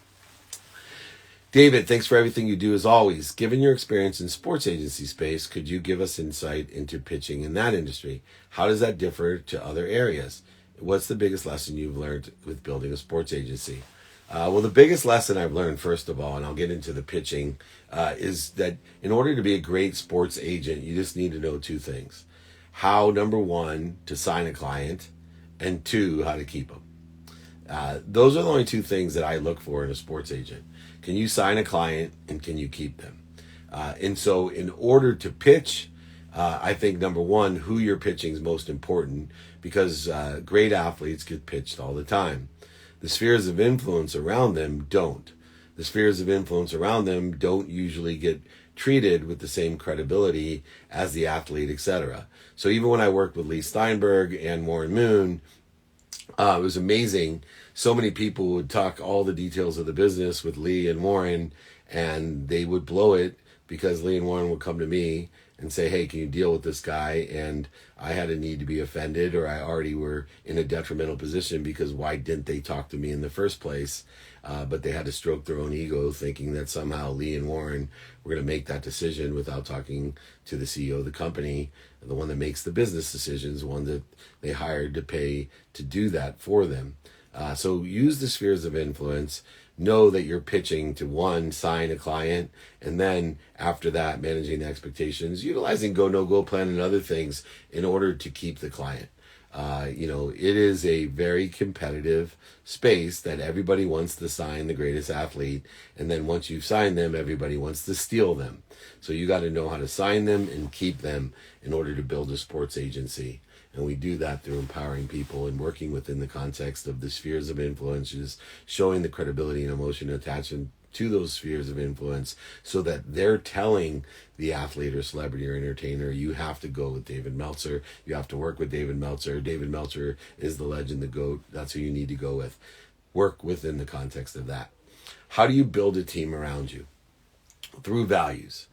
David, thanks for everything you do as always. Given your experience in sports agency space, could you give us insight into pitching in that industry? How does that differ to other areas? What's the biggest lesson you've learned with building a sports agency? Well, the biggest lesson I've learned, first of all, and I'll get into the pitching, is that in order to be a great sports agent, you just need to know two things. How, number one, to sign a client, and two, how to keep them. Those are the only two things that I look for in a sports agent. Can you sign a client, and can you keep them? And so in order to pitch, I think, number one, who you're pitching is most important, because great athletes get pitched all the time. The spheres of influence around them don't. The spheres of influence around them don't usually get treated with the same credibility as the athlete, etc. So even when I worked with Lee Steinberg and Warren Moon, it was amazing. So many people would talk all the details of the business with Lee and Warren, and they would blow it because Lee and Warren would come to me and say, hey, can you deal with this guy? And I had a need to be offended, or I already were in a detrimental position because why didn't they talk to me in the first place? But they had to stroke their own ego thinking that somehow Lee and Warren were going to make that decision without talking to the CEO of the company, the one that makes the business decisions, the one that they hired to pay to do that for them. So use the spheres of influence. Know that you're pitching to, one, sign a client, and then after that, managing the expectations, utilizing go, no go plan and other things in order to keep the client. It is a very competitive space that everybody wants to sign the greatest athlete. And then once you've signed them, everybody wants to steal them. So you got to know how to sign them and keep them in order to build a sports agency. And we do that through empowering people and working within the context of the spheres of influences, showing the credibility and emotion attachment to those spheres of influence so that they're telling the athlete or celebrity or entertainer, you have to go with David Meltzer. You have to work with David Meltzer. David Meltzer is the legend, the GOAT. That's who you need to go with. Work within the context of that. How do you build a team around you? Through values.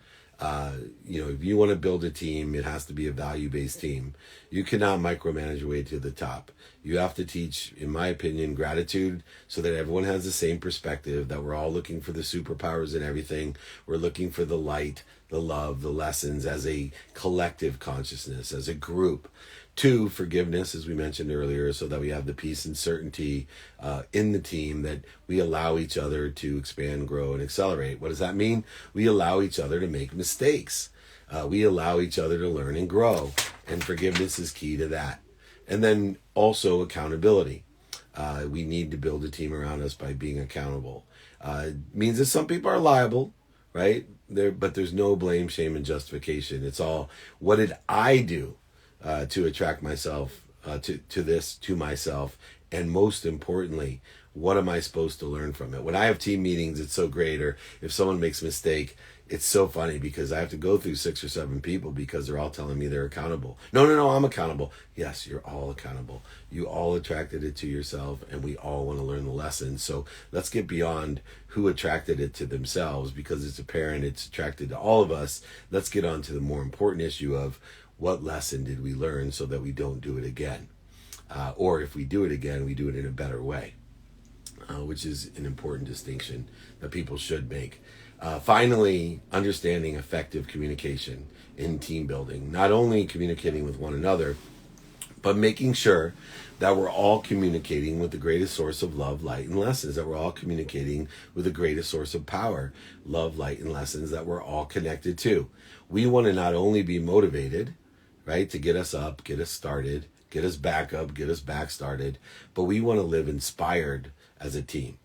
If you want to build a team, it has to be a value-based team. You cannot micromanage your way to the top. You have to teach, in my opinion, gratitude so that everyone has the same perspective, that we're all looking for the superpowers and everything. We're looking for the light, the love, the lessons as a collective consciousness, as a group. 2, forgiveness, as we mentioned earlier, so that we have the peace and certainty in the team that we allow each other to expand, grow, and accelerate. What does that mean? We allow each other to make mistakes. We allow each other to learn and grow. And forgiveness is key to that. And then also accountability. We need to build a team around us by being accountable. It means that some people are liable, right? But there's no blame, shame, and justification. It's all, what did I do to attract myself to myself? And most importantly, what am I supposed to learn from it? When I have team meetings, it's so great. Or if someone makes a mistake, it's so funny because I have to go through 6 or 7 people because they're all telling me they're accountable. No, I'm accountable. Yes, you're all accountable. You all attracted it to yourself, and we all want to learn the lesson. So let's get beyond who attracted it to themselves, because it's apparent it's attracted to all of us. Let's get on to the more important issue of what lesson did we learn so that we don't do it again. Or if we do it again, we do it in a better way, which is an important distinction that people should make. Finally, understanding effective communication in team building, not only communicating with one another, but making sure that we're all communicating with the greatest source of love, light, and lessons, that we're all communicating with the greatest source of power, love, light, and lessons that we're all connected to. We want to not only be motivated, right, to get us up, get us started, get us back up, get us back started, but we want to live inspired as a team,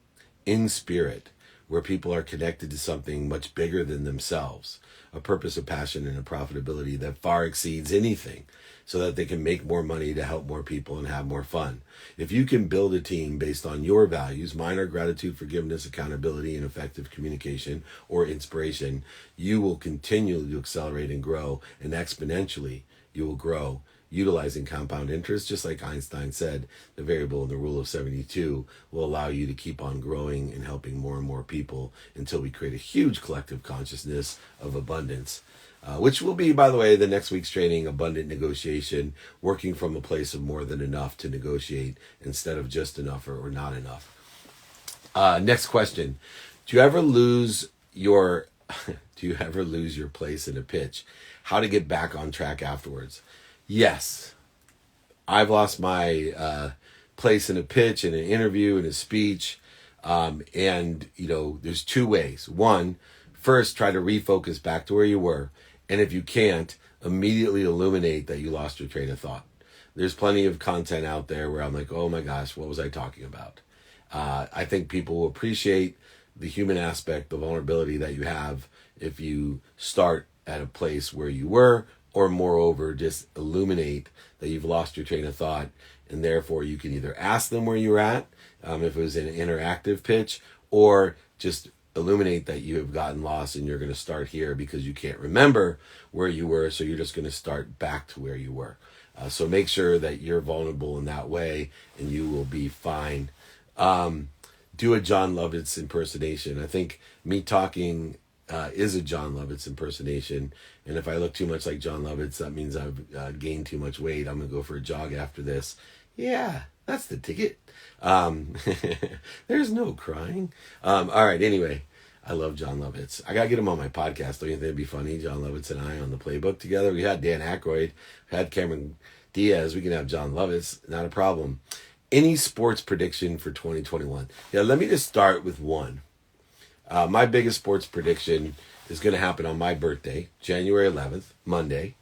in spirit, where people are connected to something much bigger than themselves, a purpose, a passion, and a profitability that far exceeds anything, so that they can make more money to help more people and have more fun. If you can build a team based on your values, mine are gratitude, forgiveness, accountability, and effective communication or inspiration, you will continue to accelerate and grow, and exponentially you will grow, utilizing compound interest. Just like Einstein said, the variable in the rule of 72 will allow you to keep on growing and helping more and more people until we create a huge collective consciousness of abundance, which will be, by the way, the next week's training, Abundant Negotiation, working from a place of more than enough to negotiate instead of just enough or not enough. Next question. Do you ever lose your place in a pitch? How to get back on track afterwards? Yes, I've lost my place in a pitch, in an interview, in a speech. And there's 2 ways. One, first, try to refocus back to where you were. And if you can't, immediately illuminate that you lost your train of thought. There's plenty of content out there where I'm like, oh my gosh, what was I talking about? I think people will appreciate the human aspect, the vulnerability that you have if you start at a place where you were, or moreover, just illuminate that you've lost your train of thought, and therefore you can either ask them where you were at, if it was an interactive pitch, or just illuminate that you have gotten lost and you're going to start here because you can't remember where you were, so you're just going to start back to where you were. So make sure that you're vulnerable in that way, and you will be fine. Do a John Lovitz impersonation. I think me talking is a John Lovitz impersonation. And if I look too much like John Lovitz, that means I've gained too much weight. I'm going to go for a jog after this. Yeah, that's the ticket. There's no crying. All right, anyway, I love John Lovitz. I got to get him on my podcast. Don't you think it'd be funny? John Lovitz and I on the playbook together. We had Dan Aykroyd, had Cameron Diaz. We can have John Lovitz. Not a problem. Any sports prediction for 2021? Yeah, let me just start with one. My biggest sports prediction is going to happen on my birthday, January 11th, Monday,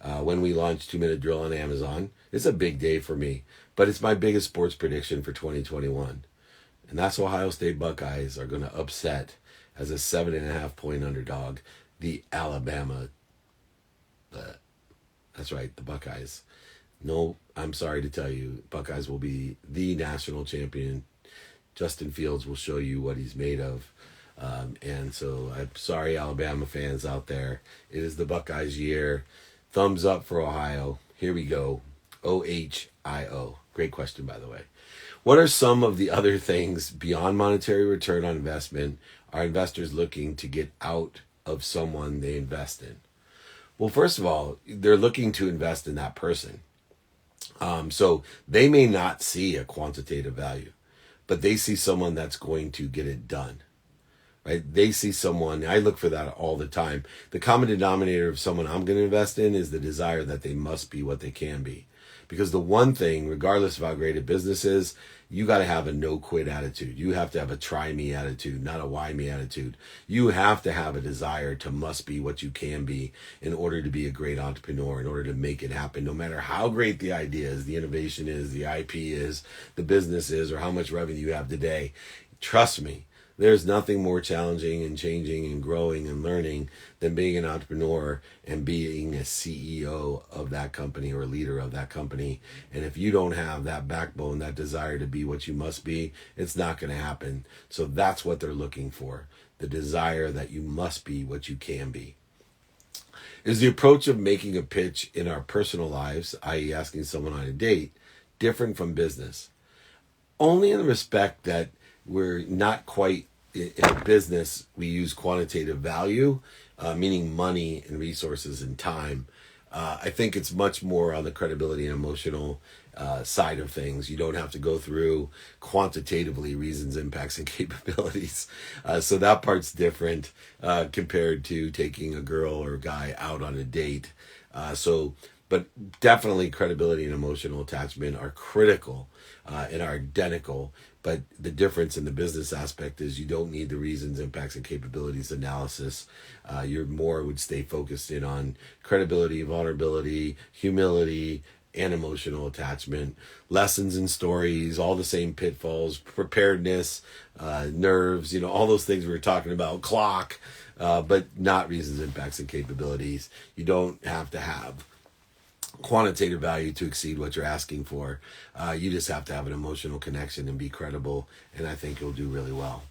when we launch 2 Minute Drill on Amazon. It's a big day for me, but it's my biggest sports prediction for 2021. And that's Ohio State Buckeyes are going to upset, as a 7.5 point underdog, the Alabama. That's right, the Buckeyes. No, I'm sorry to tell you, Buckeyes will be the national champion. Justin Fields will show you what he's made of. And so I'm sorry, Alabama fans out there. It is the Buckeyes year. Thumbs up for Ohio. Here we go. OHIO. Great question, by the way. What are some of the other things beyond monetary return on investment are investors looking to get out of someone they invest in? Well, first of all, they're looking to invest in that person. So they may not see a quantitative value, but they see someone that's going to get it done. Right? They see someone, I look for that all the time. The common denominator of someone I'm going to invest in is the desire that they must be what they can be. Because the one thing, regardless of how great a business is, you got to have a no quit attitude. You have to have a try me attitude, not a why me attitude. You have to have a desire to must be what you can be in order to be a great entrepreneur, in order to make it happen, no matter how great the idea is, the innovation is, the IP is, the business is, or how much revenue you have today. Trust me. There's nothing more challenging and changing and growing and learning than being an entrepreneur and being a CEO of that company or a leader of that company. And if you don't have that backbone, that desire to be what you must be, it's not going to happen. So that's what they're looking for. The desire that you must be what you can be. Is the approach of making a pitch in our personal lives, i.e. asking someone on a date, different from business? Only in the respect that we're not quite in a business. We use quantitative value, meaning money and resources and time. I think it's much more on the credibility and emotional side of things. You don't have to go through quantitatively reasons, impacts, and capabilities. So that part's different compared to taking a girl or guy out on a date. But definitely credibility and emotional attachment are critical and are identical. But the difference in the business aspect is you don't need the reasons, impacts, and capabilities analysis. You're more would stay focused in on credibility, vulnerability, humility, and emotional attachment, lessons and stories, all the same pitfalls, preparedness, nerves, all those things we were talking about, clock, but not reasons, impacts, and capabilities. You don't have to have quantitative value to exceed what you're asking for. You just have to have an emotional connection and be credible, and I think you'll do really well.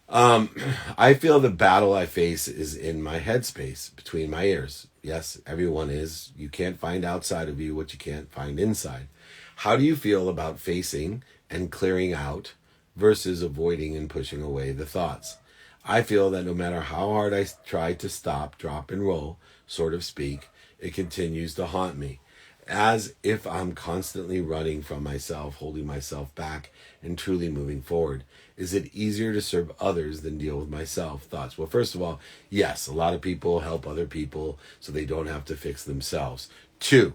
I feel the battle I face is in my headspace, between my ears. Yes, everyone is. You can't find outside of you what you can't find inside. How do you feel about facing and clearing out versus avoiding and pushing away the thoughts? I feel that no matter how hard I try to stop, drop, and roll, sort of speak, it continues to haunt me, as if I'm constantly running from myself, holding myself back, and truly moving forward. Is it easier to serve others than deal with myself? Thoughts. Well, first of all, yes, a lot of people help other people so they don't have to fix themselves. 2,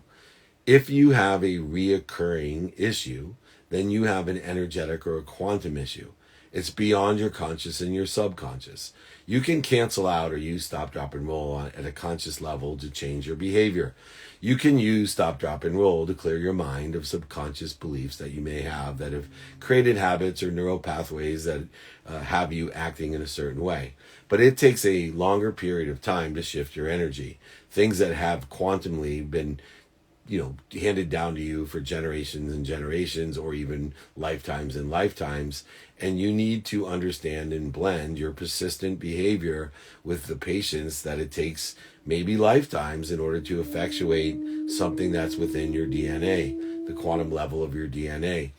if you have a reoccurring issue, then you have an energetic or a quantum issue. It's beyond your conscious and your subconscious. You can cancel out or use stop, drop, and roll at a conscious level to change your behavior. You can use stop, drop, and roll to clear your mind of subconscious beliefs that you may have that have created habits or neural pathways that have you acting in a certain way. But it takes a longer period of time to shift your energy. Things that have quantumly been handed down to you for generations and generations, or even lifetimes and lifetimes. And you need to understand and blend your persistent behavior with the patience that it takes maybe lifetimes in order to effectuate something that's within your DNA, the quantum level of your DNA.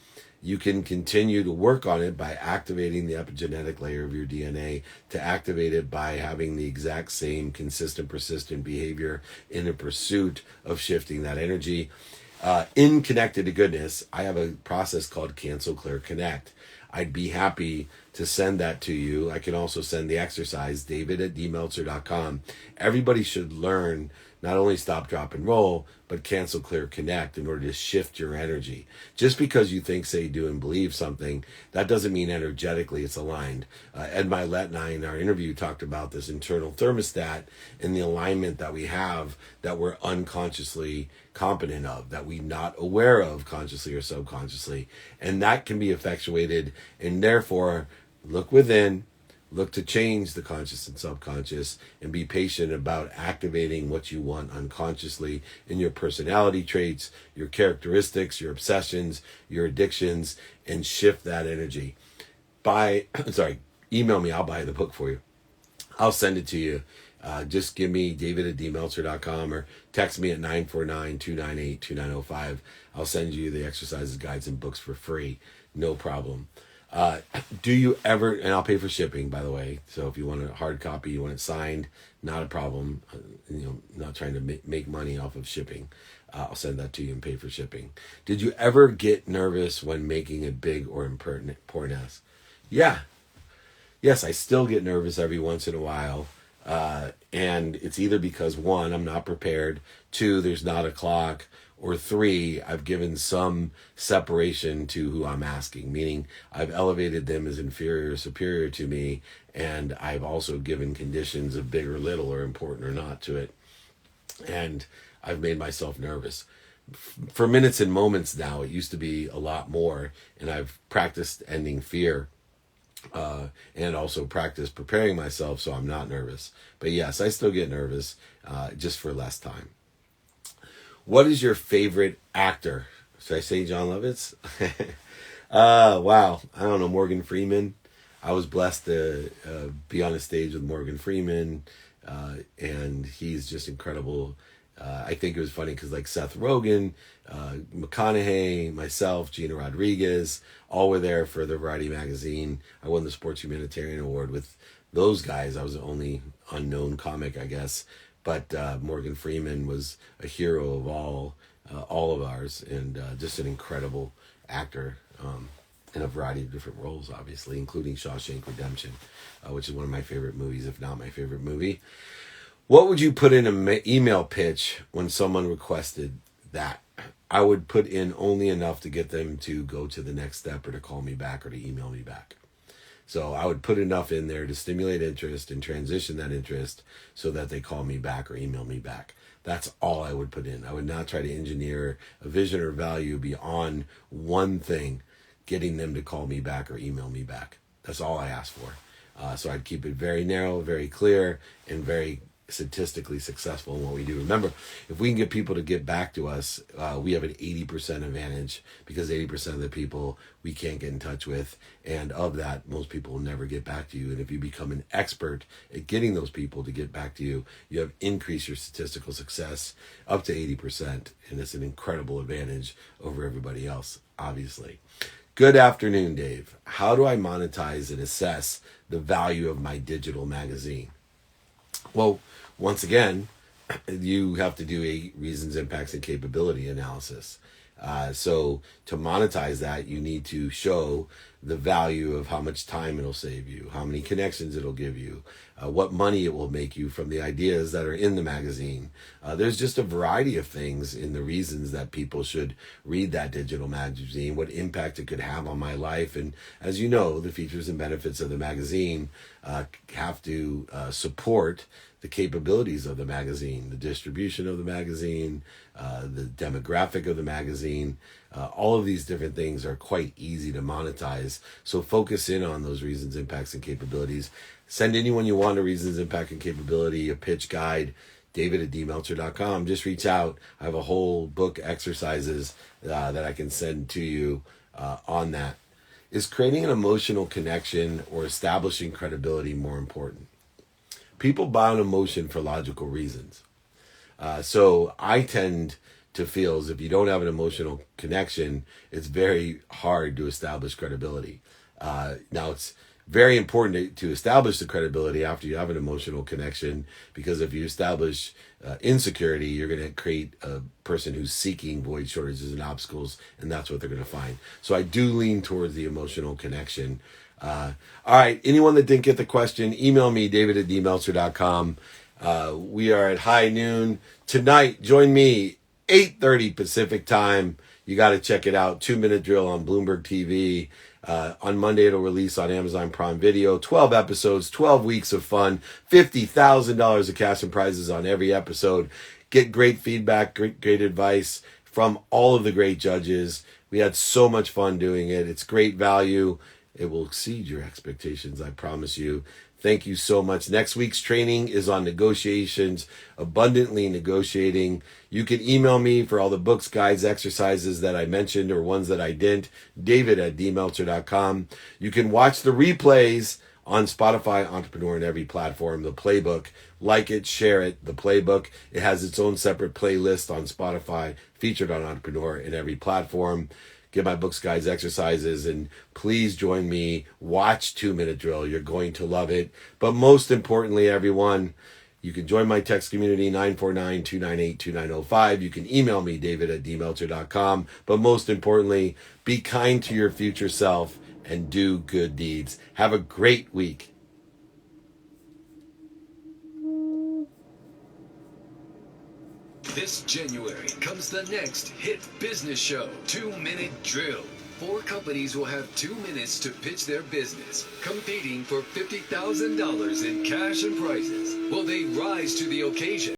You can continue to work on it by activating the epigenetic layer of your DNA, to activate it by having the exact same consistent, persistent behavior in a pursuit of shifting that energy. In Connected to Goodness, I have a process called Cancel, Clear, Connect. I'd be happy to send that to you. I can also send the exercise, david@dmeltzer.com. Everybody should learn not only stop, drop, and roll, but cancel, clear, connect in order to shift your energy. Just because you think, say, do, and believe something, that doesn't mean energetically it's aligned. Ed Milet and I in our interview talked about this internal thermostat and the alignment that we have that we're unconsciously competent of, that we're not aware of consciously or subconsciously. And that can be effectuated, and therefore look within, look to change the conscious and subconscious, and be patient about activating what you want unconsciously in your personality traits, your characteristics, your obsessions, your addictions, and shift that energy. Email me, I'll buy the book for you. I'll send it to you. Just give me david@dmeltzer.com or text me at 949-298-2905. I'll send you the exercises, guides, and books for free. No problem. Do you ever, and I'll pay for shipping, by the way. So if you want a hard copy, you want it signed, not a problem. Not trying to make money off of shipping. I'll send that to you and pay for shipping. Did you ever get nervous when making a big or important ask? Yeah. Yes, I still get nervous every once in a while. And it's either because, one, I'm not prepared, two, there's not a clock, or three, I've given some separation to who I'm asking, meaning I've elevated them as inferior or superior to me, and I've also given conditions of big or little or important or not to it. And I've made myself nervous. For minutes and moments now, it used to be a lot more, and I've practiced ending fear. And also practice preparing myself so I'm not nervous. But yes, I still get nervous, just for less time. What is your favorite actor? Should I say John Lovitz? Wow. I don't know, Morgan Freeman. I was blessed to be on a stage with Morgan Freeman, and he's just incredible. I think it was funny because like Seth Rogen, McConaughey, myself, Gina Rodriguez, all were there for the Variety magazine. I won the Sports Humanitarian Award with those guys. I was the only unknown comic, I guess. But Morgan Freeman was a hero of all of ours, and just an incredible actor in a variety of different roles, obviously, including Shawshank Redemption, which is one of my favorite movies, if not my favorite movie. What would you put in an email pitch when someone requested that? I would put in only enough to get them to go to the next step or to call me back or to email me back. So I would put enough in there to stimulate interest and transition that interest so that they call me back or email me back. That's all I would put in. I would not try to engineer a vision or value beyond one thing, getting them to call me back or email me back. That's all I ask for. So I'd keep it very narrow, very clear, and very statistically successful in what we do. Remember, if we can get people to get back to us, we have an 80% advantage, because 80% of the people we can't get in touch with, and of that, most people will never get back to you. And if you become an expert at getting those people to get back to you, you have increased your statistical success up to 80%, and it's an incredible advantage over everybody else, obviously. Good afternoon, Dave. How do I monetize and assess the value of my digital magazine? Well, once again, you have to do a reasons, impacts, and capability analysis. So to monetize that, you need to show the value of how much time it'll save you, how many connections it'll give you, what money it will make you from the ideas that are in the magazine. There's just a variety of things in the reasons that people should read that digital magazine, what impact it could have on my life. And as you know, the features and benefits of the magazine have to support the capabilities of the magazine, the distribution of the magazine, the demographic of the magazine. All of these different things are quite easy to monetize. So focus in on those reasons, impacts, and capabilities. Send anyone you want a reasons, impact, and capability, a pitch guide, david@dmeltzer.com. Just reach out. I have a whole book exercises that I can send to you on that. Is creating an emotional connection or establishing credibility more important? People buy on emotion for logical reasons. So I tend to feel as if you don't have an emotional connection, it's very hard to establish credibility. Now, it's very important to establish the credibility after you have an emotional connection, because if you establish insecurity, you're going to create a person who's seeking void shortages and obstacles, and that's what they're going to find. So I do lean towards the emotional connection. All right, anyone that didn't get the question, email me, david@dmeltzer.com. We are at high noon tonight. Join me 8:30 Pacific time. You got to check it out. 2-minute drill on Bloomberg TV. On Monday, it'll release on Amazon Prime Video. 12 episodes, 12 weeks of fun, $50,000 of cash and prizes on every episode. Get great feedback, great advice from all of the great judges. We had so much fun doing it. It's great value. It will exceed your expectations, I promise you. Thank you so much. Next week's training is on negotiations, abundantly negotiating. You can email me for all the books, guides, exercises that I mentioned or ones that I didn't, david@dmeltzer.com. You can watch the replays on Spotify, Entrepreneur, and every platform. The playbook, like it, share it. The playbook, it has its own separate playlist on Spotify, featured on Entrepreneur, and every platform. get my books, guides, exercises, and please join me. Watch 2-Minute Drill. You're going to love it. But most importantly, everyone, you can join my text community, 949-298-2905. You can email me, david@dmeltzer.com. But most importantly, be kind to your future self and do good deeds. Have a great week. This January comes the next hit business show, 2-Minute Drill. 4 companies will have 2 minutes to pitch their business, competing for $50,000 in cash and prizes. Will they rise to the occasion?